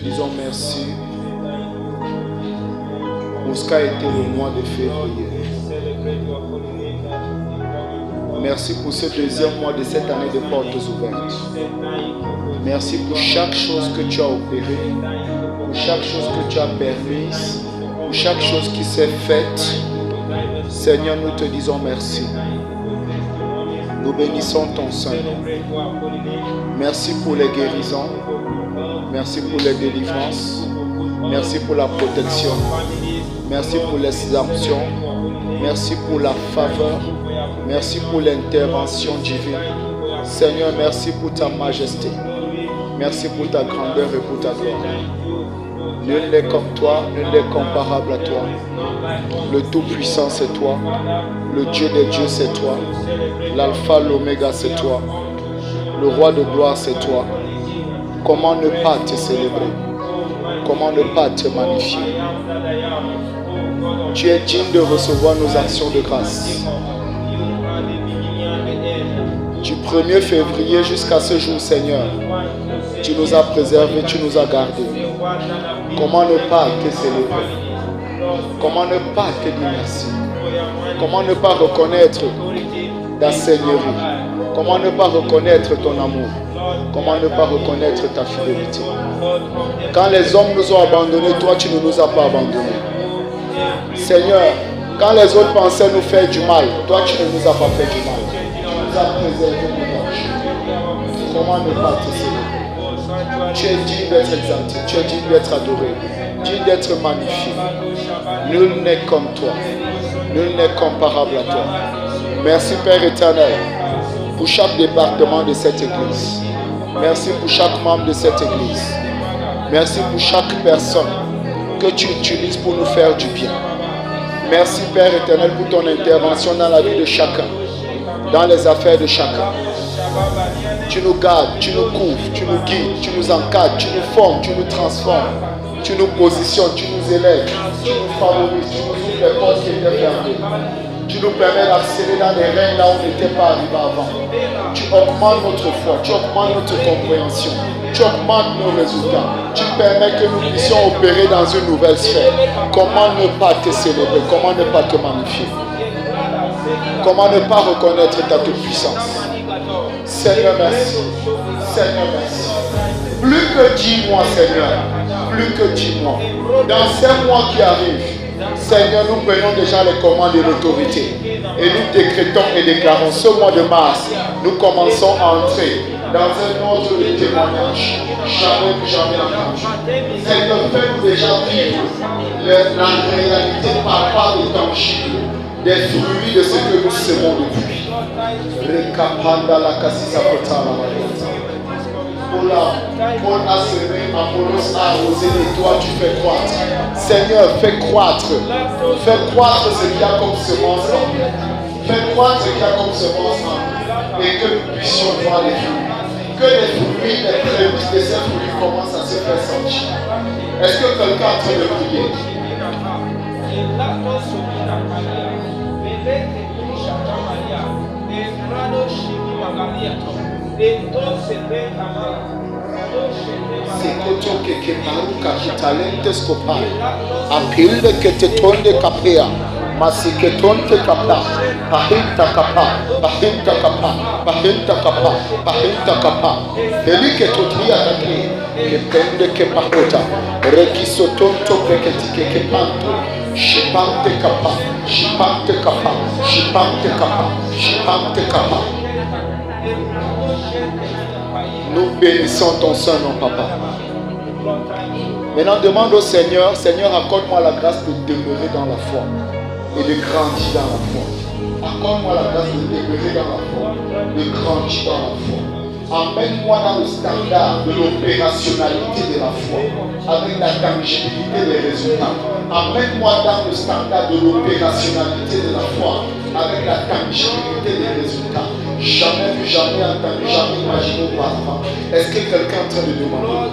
disons merci pour ce qu'a été le mois de février. Merci pour ce deuxième mois de cette année de portes ouvertes. Merci pour chaque chose que tu as opérée, pour chaque chose que tu as permise, pour chaque chose qui s'est faite. Seigneur, nous te disons merci. Nous bénissons ton Saint-Nom. Merci pour les guérisons. Merci pour les délivrances. Merci pour la protection. Merci pour l'exemption. Merci pour la faveur. Merci pour l'intervention divine. Seigneur, merci pour ta majesté. Merci pour ta grandeur et pour ta gloire. Nul n'est comme toi, nul n'est comparable à toi. Le Tout-Puissant, c'est toi. Le Dieu des dieux, c'est toi. L'Alpha, l'Oméga, c'est toi. Le Roi de gloire, c'est toi. Comment ne pas te célébrer? Comment ne pas te magnifier? Tu es digne de recevoir nos actions de grâce. Du 1er février jusqu'à ce jour, Seigneur, tu nous as préservés, tu nous as gardés. Comment ne pas te célébrer? Comment ne pas te dire merci? Comment ne pas reconnaître ta seigneurie? Comment ne pas reconnaître ton amour? Comment ne pas reconnaître ta fidélité? Quand les hommes nous ont abandonnés, toi tu ne nous as pas abandonnés. Seigneur, quand les autres pensaient nous faire du mal, toi tu ne nous as pas fait du mal. Tu nous as préservés de danger. Comment ne pas te célébrer? Tu es digne d'être exalté, tu es digne d'être adoré, digne d'être magnifié. Nul n'est comme toi, nul n'est comparable à toi. Merci Père éternel pour chaque département de cette église. Merci pour chaque membre de cette église. Merci pour chaque personne que tu utilises pour nous faire du bien. Merci Père éternel pour ton intervention dans la vie de chacun, dans les affaires de chacun. Tu nous gardes, tu nous couvres, tu nous guides, tu nous encadres, tu nous formes, tu nous transformes, tu nous positionnes, tu nous élèves, tu nous favorises, tu nous ouvres les portes qui étaient fermées. Tu nous permets d'accéder dans des règnes là où on n'était pas arrivé avant. Tu augmentes notre foi, tu augmentes notre compréhension, tu augmentes nos résultats. Tu permets que nous puissions opérer dans une nouvelle sphère. Comment ne pas te célébrer? Comment ne pas te magnifier? Comment ne pas reconnaître ta toute-puissance? Seigneur, merci. Seigneur, merci. Plus que 10 mois, Seigneur. Plus que 10 mois. Dans ces mois qui arrivent, Seigneur, nous prenons déjà les commandes et l'autorité. Et nous décrétons et déclarons ce mois de mars, nous commençons à entrer dans un ordre de témoignage. Jamais plus jamais entendu. Seigneur, fais-nous déjà vivre la réalité par part des tangibles, des fruits de ce que nous semons depuis. Rekapanda la kasisa potala. Paul a semé, Apollos a arrosé et toi tu fais croître. Seigneur, fais croître. Fais croître ce qu'il y a comme semence en nous. Fais croître ce qu'il y a comme semence en nous. Et que nous puissions voir les fruits. Que les fruits, les prémices de ces fruits commencent à se faire sentir. Est-ce que quelqu'un est en train de prier? Sekoto que maruka kitalente skopai apilde que te tonde kapea masiketonte kapa pahinta kapa pahinta kapa pahinta kapa pahinta kapa delike totria take que pende que pahota rekisotonto peketike que panto shipante kapa shipante kapa shipante kapa shipante kapa. Nous bénissons ton Saint-Nom, Papa. Maintenant, demande au Seigneur, Seigneur, accorde-moi la grâce de demeurer dans la foi et de grandir dans la foi. Accorde-moi la grâce de demeurer dans la foi, de grandir dans la foi. Amène-moi dans le standard de l'opérationnalité de la foi, avec la tangibilité des résultats. Amène-moi dans le standard de l'opérationnalité de la foi, avec la tangibilité des résultats. Jamais vu, jamais entendu, jamais imaginé auparavant. Est-ce que quelqu'un est en train de demander?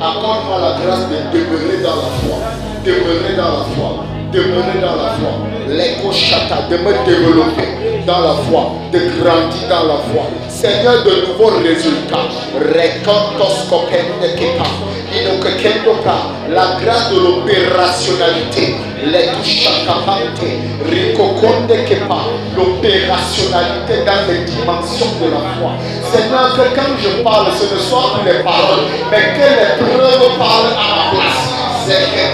Accorde-moi la grâce de demeurer dans la foi. Demeurer dans la foi. demeurer dans la foi. L'éco-chata, de me développer dans la foi, de grandir dans la foi. Seigneur, de nouveaux résultats. La grâce de l'opérationnalité. L'opérationnalité dans les dimensions de la foi. Seigneur, que quand je parle, ce ne soit plus les paroles, mais que les preuves parlent à ma place. C'est que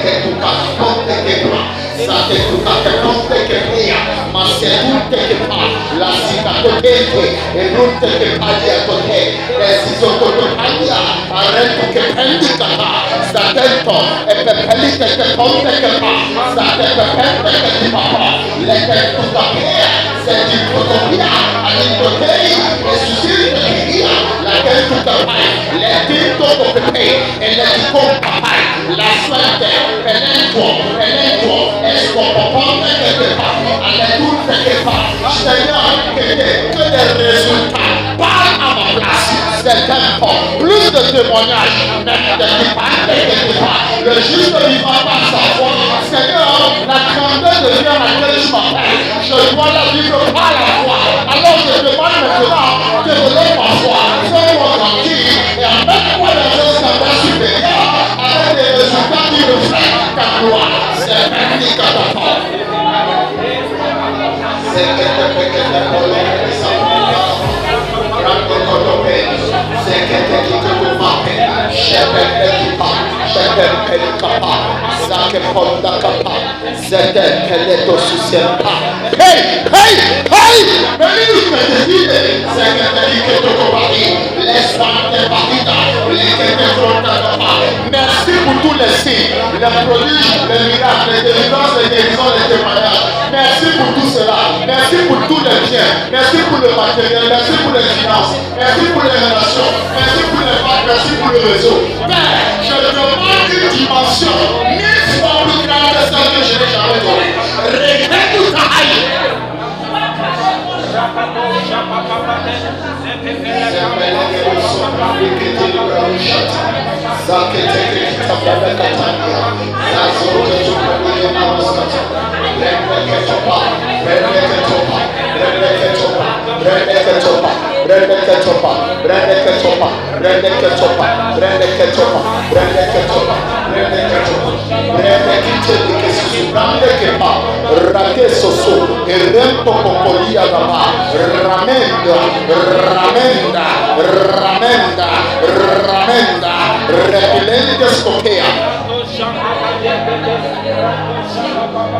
la cicatotete e rutte che paglia tote e si sottotopaglia arrento che prendi capa statento e per pelli che te ponte che fa state per pente che ti papà le che tu capea se ti fotopia all'intotei e susirte che via la che tu capai le tinto copepe e le ti compapai la suerte penetro esco poponte che te fa alle tutte che fa Seigneur, que des résultats parlent à ma place. C'est tempo, plus de témoignages, même de le juste vivant par sa foi. Seigneur, la grandeur de Dieu à laquelle je m'appelle, je dois la vivre par la foi. Alors je demande maintenant, développe ma foi, fais-moi grandir et amène-moi dans un standard supérieur avec des résultats qui reflètent ta gloire. C'est indicateur. Merci pour tous les signes, les prodiges, les miracles, les délivrances, les guérisons, les témoignages. Merci pour tout cela. Merci pour tous les biens. Merci pour le matériel. Merci pour les finances. Merci pour les relations. Merci pour les banques. Merci pour le réseau. Père, je demande une dimension 1000 fois plus grande que celle que je n'ai jamais donnée. Regrette tout ta haine. Rate soso e rempo popolia dama ramenda repelente scopea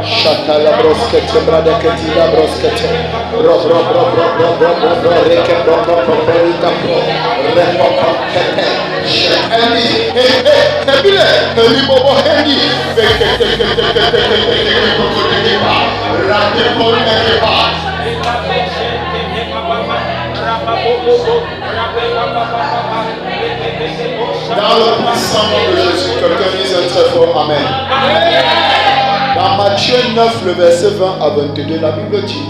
Shatala broskete brada ketila broskete bro reke bro repo kete sheli hebile heli bobo heli rate dans le puissant nom de Jésus, quelqu'un dise un très fort Amen. Dans Matthieu 9, le verset 20 à 22, la Bible dit,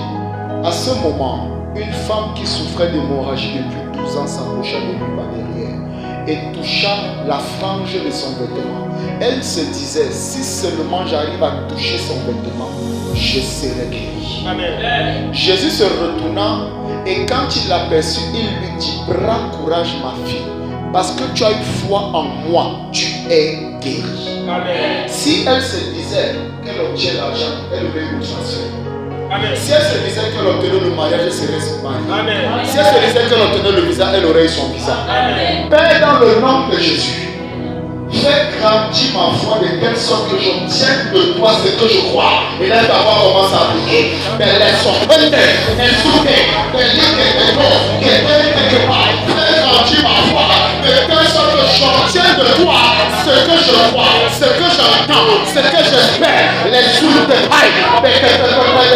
à ce moment, une femme qui souffrait d'hémorragie depuis 12 ans s'approcha de lui par derrière et toucha la frange de son vêtement. Elle se disait, si seulement j'arrive à toucher son vêtement, je serai guéri. Amen. Jésus se retourna et quand il l'aperçut, il lui dit, prends courage ma fille, parce que tu as eu foi en moi, tu es guéri. Amen. Si elle se disait qu'elle obtient l'argent, elle aurait eu le transfert. Amen. Si elle se disait qu'elle obtenait le mariage, elle serait son mari. Amen. Si elle se disait qu'elle obtenait le visa, elle aurait eu son visa. Amen. Père, dans le nom de Jésus, fais grandir ma foi de telle sorte que j'obtienne de toi ce que je crois. Et là, d'abord, commence à prier. Mais laisse son père, elle souffre, elle dit qu'elle est quelque part. Fais grandir ma foi de telle sorte que j'obtienne de toi ce que je crois, ce que j'entends, ce que j'espère. Les souffles de paille, mais que te paille,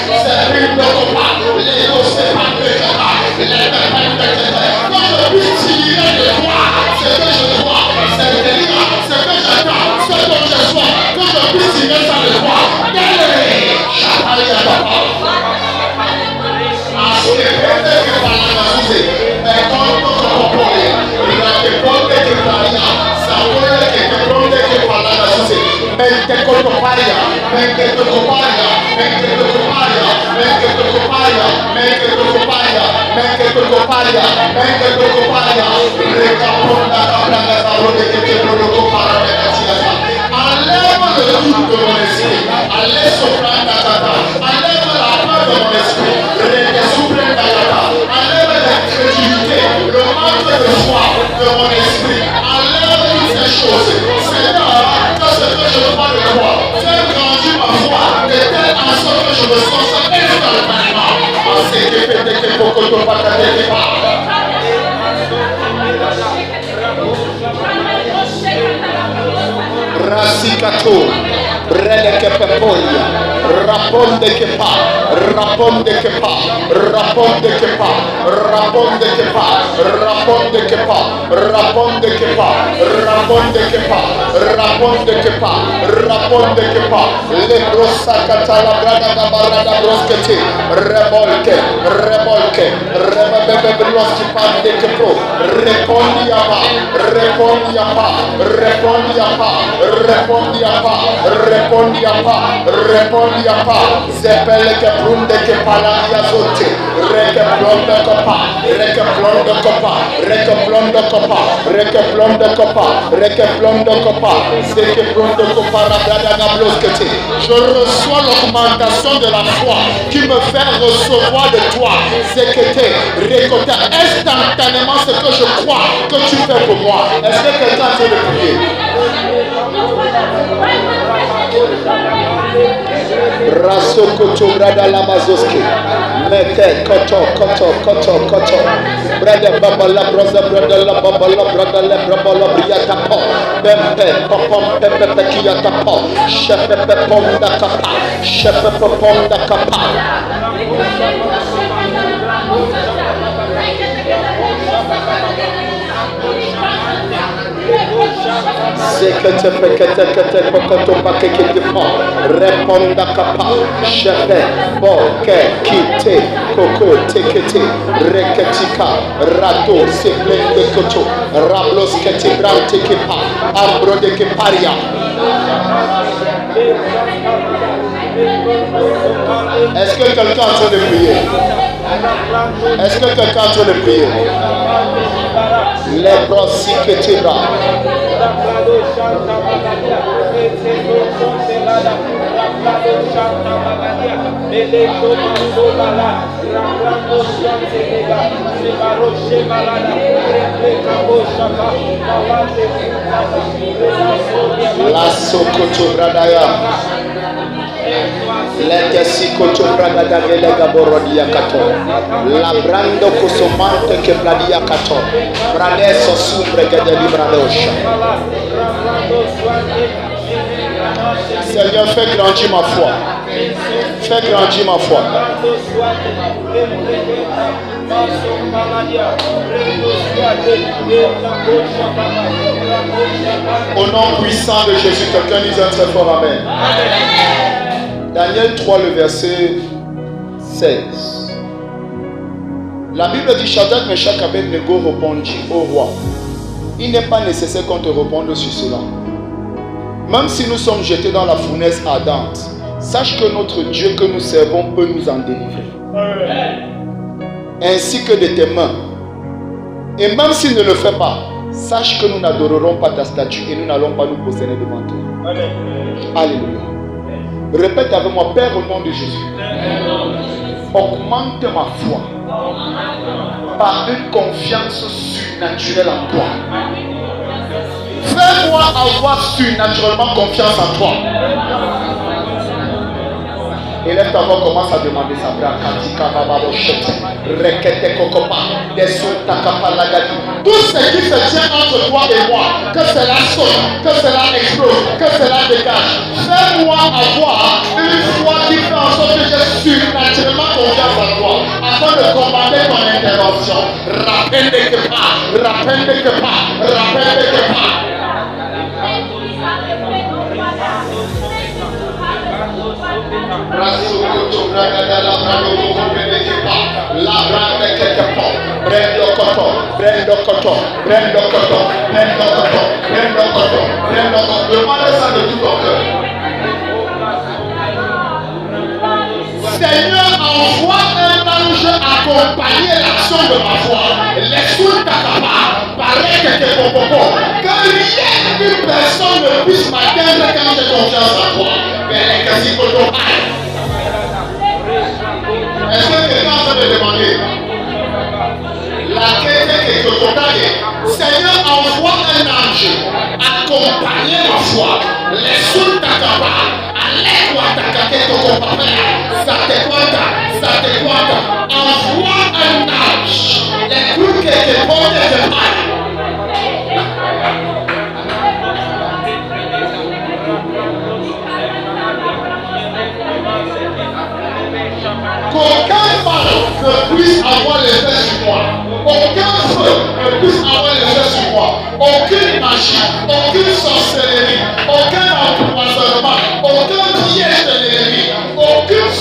c'est une de combat, les dos, c'est pas de combat, les paille de combat. Quand je puisse tirer de toi ce que je crois, c'est de lire ce que j'entends, ce que je sois, que je puisse tirer ça de toi. Délai, chapali à papa. Parce que peut-être que par la magie, mais quand on peut proposer, il a des bonnes que par là, ça peut être que par la magie, mais te cotoparia. Enlève le doute de mon esprit. Allez soprano Dakata. Enlève la peur de mon esprit. Enlève l'incrédulité, le manque de foi de mon esprit. Enlève toutes ces choses. Seigneur, que ce que je vois de toi, fais grandir ma foi de telle en sorte que je me sens instantanément. Rasikato, Redeke Pepolia, Rapon de Kepa, Rapon de Kepa, Rapon de Kepa, Rapon de Kepa, Rapon de Kepa, Rapon de Kepa, Rapon de Kepa, Rapon de Kepa, Rapon de Kepa, Lebrosa Catala Brada Barada Broskete, Rebolke, Rebolke, Rebebe Broski Pan de Kepo, Repondiapa, Repondiapa, Repondiapa, Repondiapa, Repondiapa, Repondiapa, Zepele que prunde que palania zote, Rekeplon de copa, Rekeplon de copa, Rekeplon de copa, Rekeplon de copa, Rekeplon de copa, Zekeplon de copa, Rabrada Gabloskete. Je reçois l'augmentation de la foi qui me fait recevoir de toi, Zekete, Rekota, instantanément ce que je crois que tu fais pour moi. Est-ce que quelqu'un a de prier? Raso koto brada lamazoski mete koto brada baba la brother brada la baba la brada la braba la briata po pempe popom pepe pekiata po shepe pepom da kapa shepe popom da kapa. Sekete pekete pokoto pakeke depo reponda kapa shepe bo ke kite koko tekete reketika rato seplende koto rablos kete brante kepa ambro de keparia. Est-ce que quelqu'un est en train de prier? Est-ce que quelqu'un est en train de prier? Les prosiketira. La sokoto bradaya. Lete sikoto bragada velega borodia kato. La brando kosomante ke bladia kato. Bradeso sumbre gede libradosha. Seigneur, fais grandir ma foi. Fais grandir ma foi. Au nom puissant de Jésus, quelqu'un dise un très fort amen. Daniel 3, le verset 16. La Bible dit, Shadrach, Meshach, Abednego répondit au roi. Il n'est pas nécessaire qu'on te réponde sur cela. Même si nous sommes jetés dans la fournaise ardente, sache que notre Dieu que nous servons peut nous en délivrer. Ainsi que de tes mains. Et même s'il ne le fait pas, sache que nous n'adorerons pas ta statue et nous n'allons pas nous prosterner devant toi. Alléluia. Répète avec moi, Père, au nom de Jésus. Augmente ma foi par une confiance surnaturelle en toi. Fais-moi avoir surnaturellement confiance en toi. Élève ta voix, commence à demander sa bra katika baba bochete rekete kokopa desunta kapalagadi. Tout ce qui se tient entre toi et moi, que cela saute, que cela explose, que cela dégage. Fais-moi avoir une foi qui fait en sorte que j'ai surnaturellement confiance en toi, afin de combattre ton intervention. Rappelle que pas, rappelle que pas, rappelle que pas. Demandez ça de tout ton cœur. envoie un ange accompagner l'action de ma foi. Laisse-nous t'accaparer, paraît que t'es popopo. Que rien qu'une personne ne puisse m'atteindre quand j'ai confiance en toi. Mais les quasi potos. Est-ce que quelqu'un a de demander? La quête est que Seigneur, envoie un ange accompagner ma foi. Laisse-nous t'accaparer. Allez-moi t'accaparer ton compagnon. Ça te compte. Envoie un ange. Les coups que te portent de mal. Qu'aucun mal ne puisse avoir l'effet sur moi. Aucun feu ne puisse avoir l'effet sur moi. Aucune magie, aucune sorcellerie, aucun empoisonnement, aucun piège de l'ennemi, aucune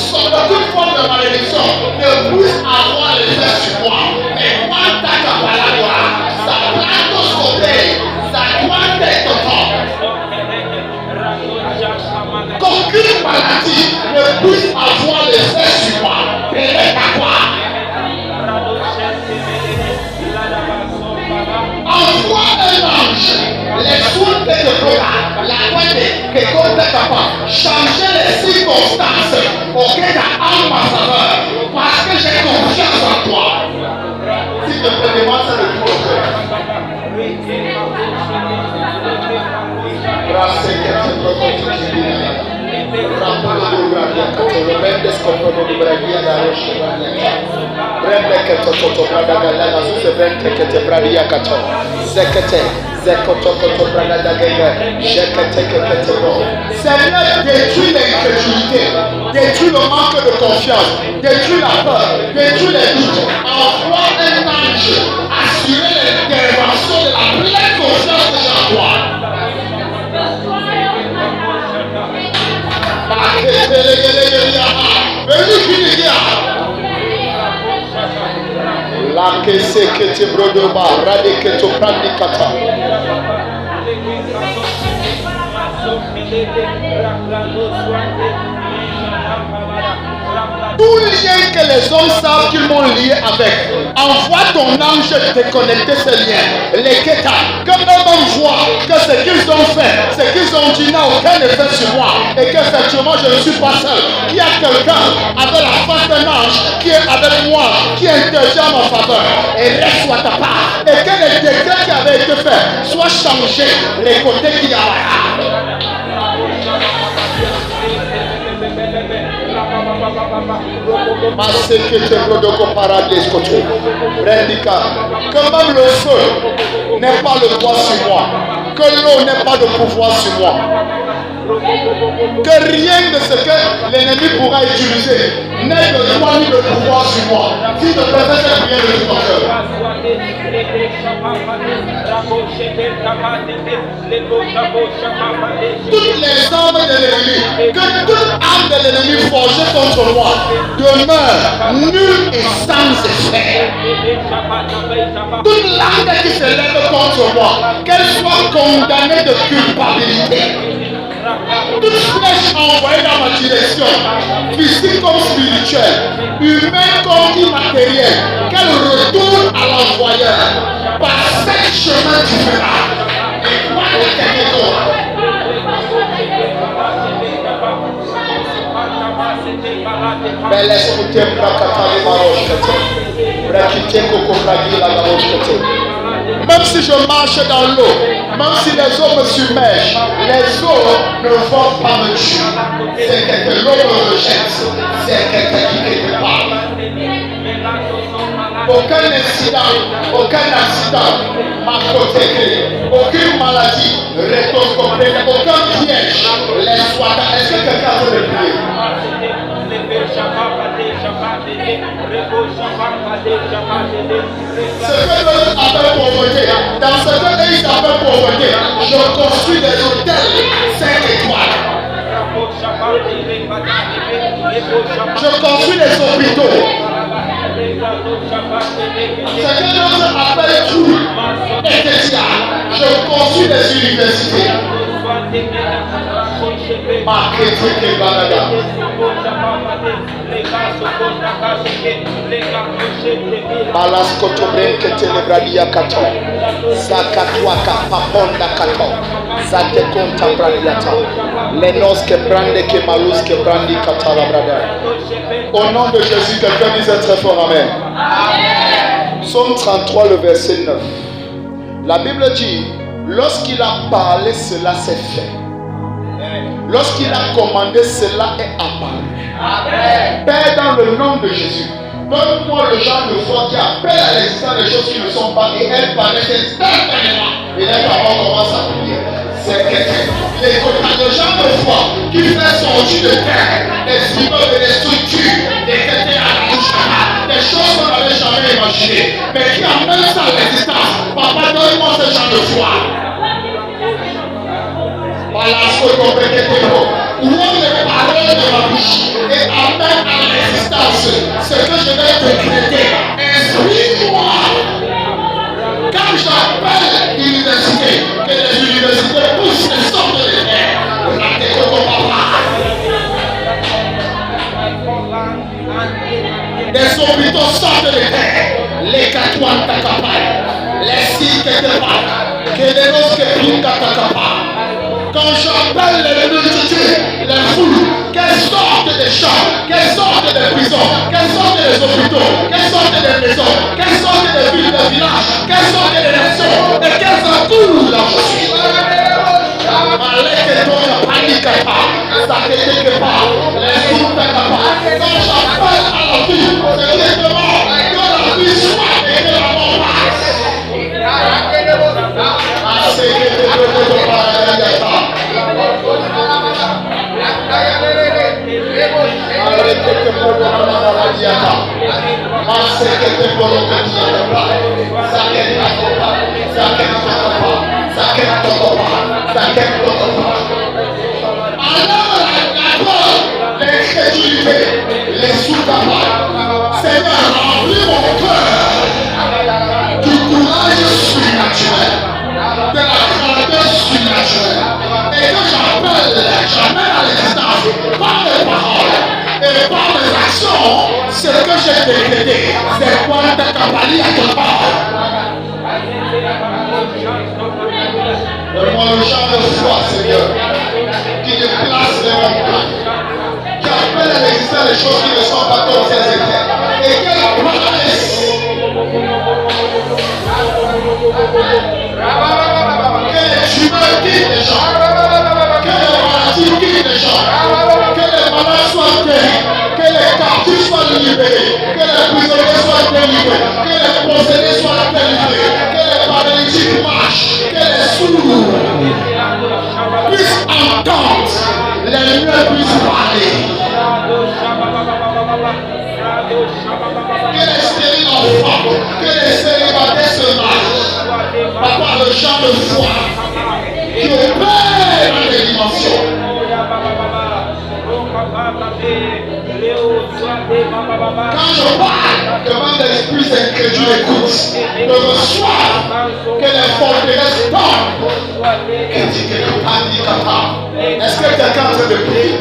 forme de malédiction ne puisse avoir l'effet sur moi. Mais moi, ta capaladora, ça plante au sommeil, ça doit être fort. Qu'aucune maladie ne puisse avoir l'effet sur moi. Envoie un ange, les sourds de Dora, la pointe que compte capable, changer les circonstances auxquelles tu as en ma faveur, parce que j'ai confiance en toi. Si tu peux demander ça le tout au cœur. Seigneur, détruis l'incrédulité, détruis le manque de confiance, détruis la peur, détruis les doutes. Envoie un ange assurer l'intervention de la pleine confiance que j'ai en toi. La que se que te brodoba, rade que te prandi kata. Tout lien que les hommes savent qu'ils m'ont lié avec, envoie ton ange déconnecter ce lien. Les Keta, que eux-mêmes voient que ce qu'ils ont fait, ce qu'ils ont dit n'a aucun effet sur moi. Et qu'effectivement je ne suis pas seul. Qu'il y a quelqu'un avec la face d'un ange qui est avec moi, qui intervient en ma faveur. Et reste soit ta part. Et que les décrets qui avaient été faits soient changés, les côtés qu'il y a là. Que même le feu n'ait pas le poids sur moi, que l'eau n'ait pas de pouvoir sur moi, que rien de ce que l'ennemi pourra utiliser n'ait de droit ni de pouvoir sur moi. Si te présente cette prière de tout ton cœur. Toutes les armes de l'ennemi, que toute arme de l'ennemi forgée contre moi demeure nulle et sans effet. Toute langue qui se lève contre moi, qu'elle soit condamnée de culpabilité. Toute flèche envoyée dans ma direction, physique comme spirituelle, humaine comme immatérielle, qu'elle retourne à l'envoyeur par 7 chemins différents. Et quoi de quelque chose? Belle écoutez, Brakatali Maroshkete, Brakite Koko Bragi la Maroshkete. Même si je marche dans l'eau, même si les eaux me submergent, les eaux ne vont pas me tuer. C'est que l'eau me rejette, c'est quelqu'un qui te parle. Aucun accident m'a protégé, aucune maladie, aucun piège, les soins. Est-ce que quelqu'un veut le prier? Ce que l'on appelle pauvreté, dans ce que ils appellent pauvreté, je construis des hôtels 5 étoiles. Je construis des hôpitaux. Ce que l'on appelle tout ecclésial, je construis des universités. Makete Banada. Balaskoto Brenke Telebradia Kato. Zakatwaka Paponda Kato. Zate Konta Bradiata. Lenos que brande que malus que brandi Katala Brada. Au nom de Jésus, quelqu'un disait très fort Amen. Psaume 33, le verset 9. La Bible dit, lorsqu'il a parlé, cela s'est fait. Lorsqu'il a commandé, cela est apparu. Père, dans le nom de Jésus, donne-moi le genre de foi qui appelle à l'existence des choses qui ne sont pas et elles paraissent instantanément. Et les parents commencent à prier. C'est le genre de foi qui fait sortir de terre des immeubles et des structures, des quêtes à la bouche, des choses qu'on n'avait jamais imaginées, mais qui amènent ça à l'existence. Papa, donne-moi ce genre de foi. Voilà ce qu'on peut dire. Où les paroles de ma bouche et amène à l'existence ce que je vais te créer. Inspire-moi. Quand j'appelle l'université, que les universités poussent et sortent de terre, des hôpitaux sortent de terre, les catouans takapay, les signes que te parlent, que les noms que pinka takapay. Quand j'appelle les multitudes, les foules, qu'elles sortent des champs, qu'elles sortent des prisons, qu'elles sortent des hôpitaux, qu'elles sortent des maisons, qu'elles sortent des villes, des villages, qu'elles sortent des nations, et qu'elles entourent la justice. Quand j'appelle à la vie, c'est directement que la vie soit et que la mort passe. Les sous-capables, Seigneur, remplis mon cœur du courage surnaturel, de la grandeur surnaturelle, et que j'amène à l'existence par les paroles et par les actions ce que j'ai décrété. C'est quoi ta capalie à ton corps? Donne-moi le genre de foi, Seigneur, qui déplace les montagnes, qui appelle à l'existence les choses qui ne sont pas comme ces étaient, et qu'elles paraissent. Que les tumeurs quittent les gens, que les maladies quittent les gens, que les malades soient guéris, que les captifs soient libérés, que les prisonniers soient délivrés, que les possédés soient délivrés, que les paralytiques marchent, que les sourds puissent entendre, les muets puissent parler, que les stériles enfantent, que les célibataires se marient. Papa, le genre de foi qui opère dans les dimensions. Quand je parle, demande l'esprit incrédule écoute, ne reçoit que les forteresses tombent. Est-ce que quelqu'un est en train de prier?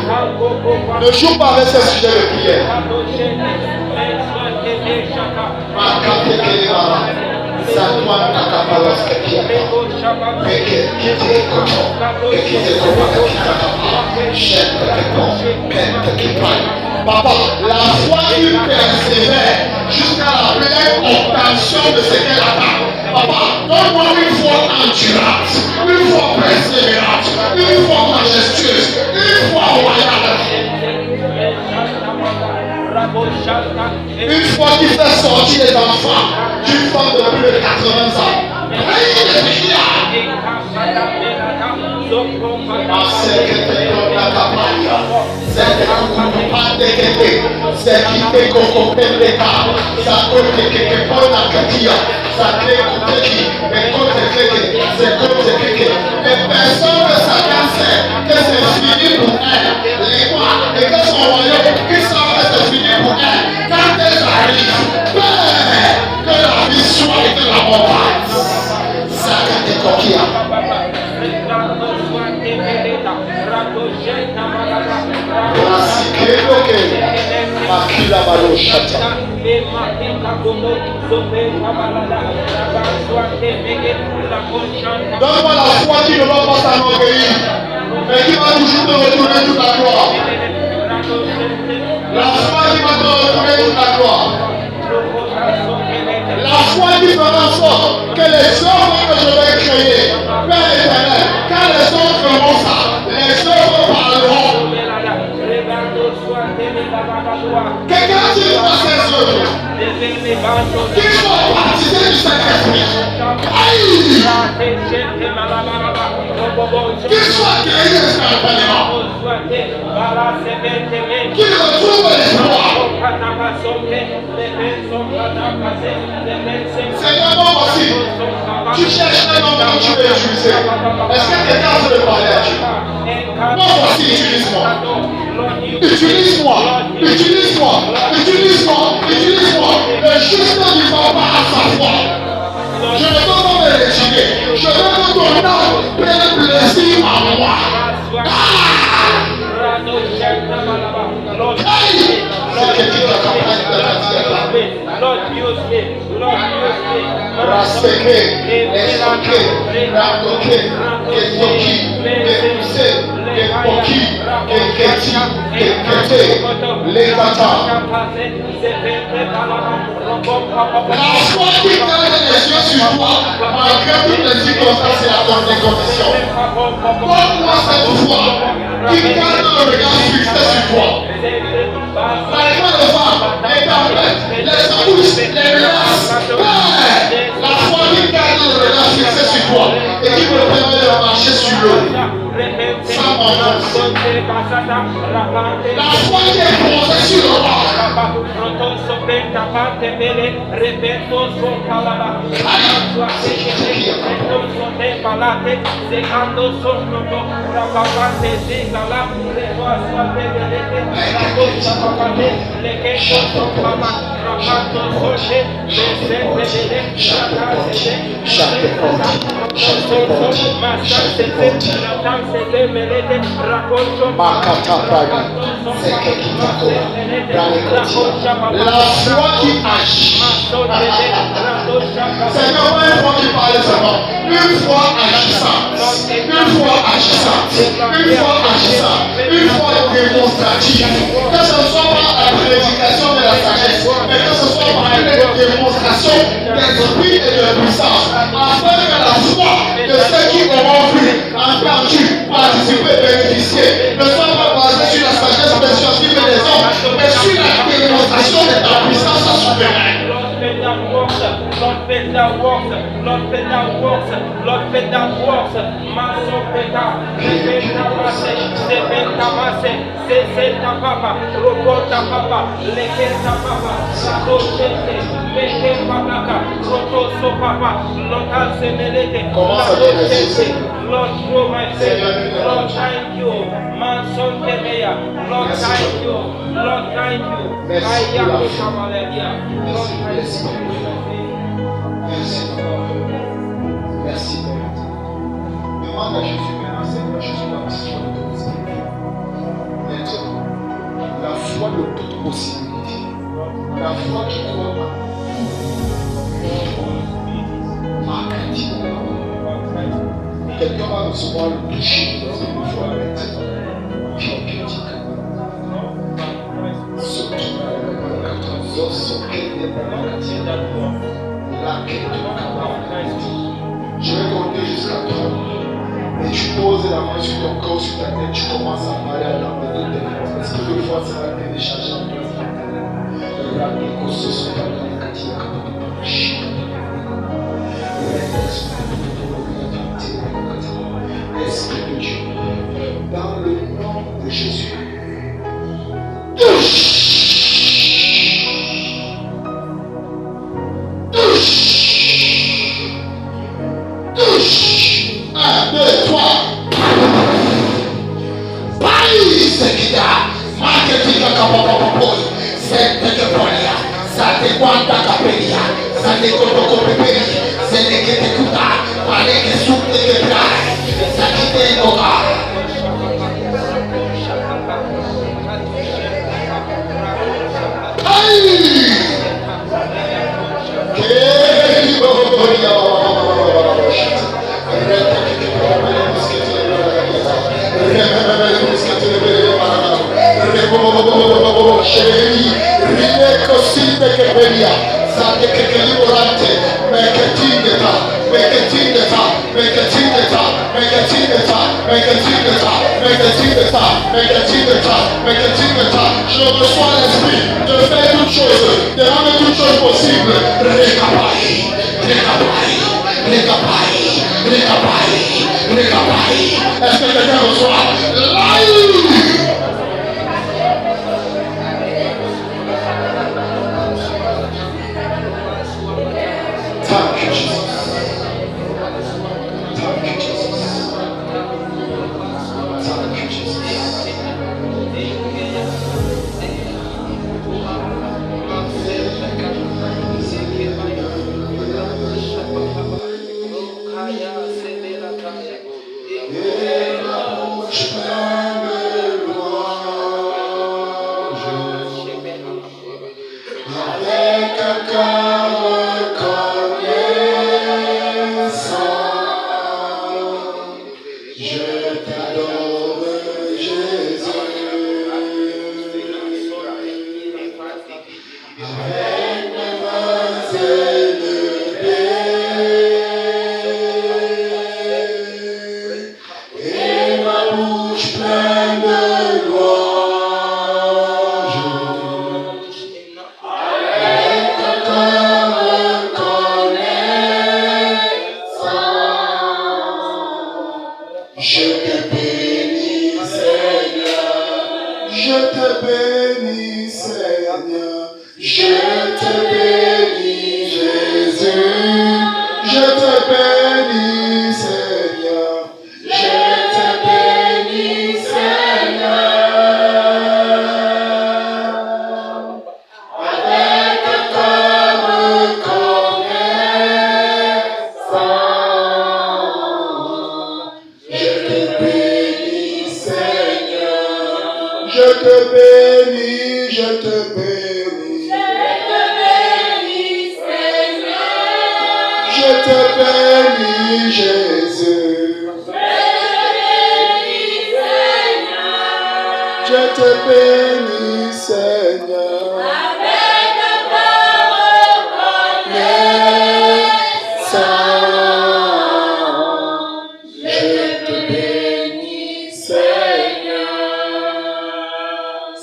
Ne joue pas avec ce sujet de prière. Papa, la foi qui persévère jusqu'à la pleine obtention de ce qu'elle attend. Papa, donne-moi une foi endurante, une foi persévérante, une foi majestueuse, une foi royale. Une foi qui fait sortir les enfants d'une femme de plus de 80 ans. Les personnes que Satan sait que c'est fini pour elles, les rois et que son royaume qui savent que c'est fini pour elles, quand elles arrivent, Père, que la vie soit et que la mort passe. Satan te coquille. Donne-moi la foi qui ne va pas s'enorgueillir, mais qui va toujours te retourner toute la gloire. La foi qui va te retourner toute la gloire. La foi qui fera en sorte que les œuvres que je vais créer, Père éternel, quand les hommes feront ça, les œuvres parleront. Quelqu'un qui voit ces œuvres, qui sont baptisés du Saint-Esprit, qui soient créés instantanément, qui retrouvent l'espoir. Seigneur, moi aussi, tu cherches un homme que tu veux utiliser. Est-ce que quelqu'un veut parler à Dieu? Moi aussi, utilise-moi. Utilise-moi, utilise-moi, utilise-moi, utilise-moi. Le juste du papa à sa foi. Je ne veux pas me retirer. Je veux que ton âme prenne plaisir à moi. C'est que tu as campagne de la Lord, use me. Lord, use me. Raseke, Esoke, Radoke, Kesoki, Kepuse, Kepoki, Keketi, Kekete, Lekata. La foi qui garde les yeux sur toi, malgré toutes les circonstances et à ton conditions. Donne-moi cette foi qui garde le regard fixé sur toi. Malgré le vent, les tempêtes, les secousses, les menaces, la foi qui garde le regard fixé sur toi et qui me permet de marcher sur l'eau. Sans m'enfoncer. La foi qui est posée sur le roc. La foi qui agit. Seigneur, pas une foi qui parle seulement. Une foi agissante. Une foi agissante. Une foi agissante. Une foi démonstrative. Que ce soit par la prédication de la sagesse, mais que ce soit par une démonstration d'esprit et de puissance. Afin que la foi de ceux qui auront vu, entendu, participé, bénéficié, ne soit pas basée sur la sagesse persuasive des hommes, mais sur la démonstration de ta puissance souveraine. Lord, faith that works, Lord, faith that works, Lord, faith that works, Maso Peta, Repeta Mase, Sepenta Mase, Sesenta Papa, Robota Papa, Leketa Papa, Sado Chete, Meke Papaka, Rotoso Papa, Lota Semelete, Sado Chete, Lord, show my faith, Lord, thank you, Manson Temeya, Lord, thank you, Lord, thank you, Ayako Kamaledia, Lord, thank you. Merci, merci, Père. Demande à Jésus maintenant, Seigneur, Jésus, la mission de ton Esprit. Maintenant, la foi de toute possibilité, la foi qui croit en quelqu'un va recevoir le toucher dans une foi maintenant. Je vais compter jusqu'à 3. Et tu poses la main sur ton corps, sur ta tête, tu commences à parler à l'âme de tes forces. Est-ce que le foi sera téléchargé en toi? Esprit de Dieu, dans le nom de Jésus, touche! Hey! Je reçois l'esprit de faire toutes choses, de rendre toutes choses possibles. Est-ce que quelqu'un reçoit? Thank you, Jesus. Thank you, Jesus. Thank you, Jesus.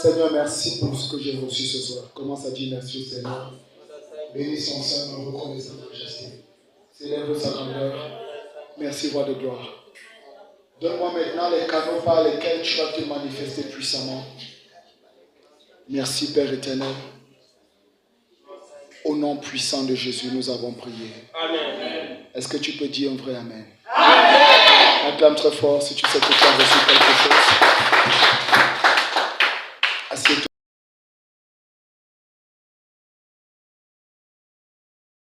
Seigneur, merci pour ce que j'ai reçu ce soir. Commence à dire merci au Seigneur. Bénis son Saint, reconnais sa majesté. Célèbre sa grandeur. Merci, roi de gloire. Donne-moi maintenant les canaux par lesquels tu vas te manifester puissamment. Merci, Père éternel. Au nom puissant de Jésus, nous avons prié. Amen. Est-ce que tu peux dire un vrai Amen? Amen. Acclame très fort si tu sais que tu as reçu quelque chose.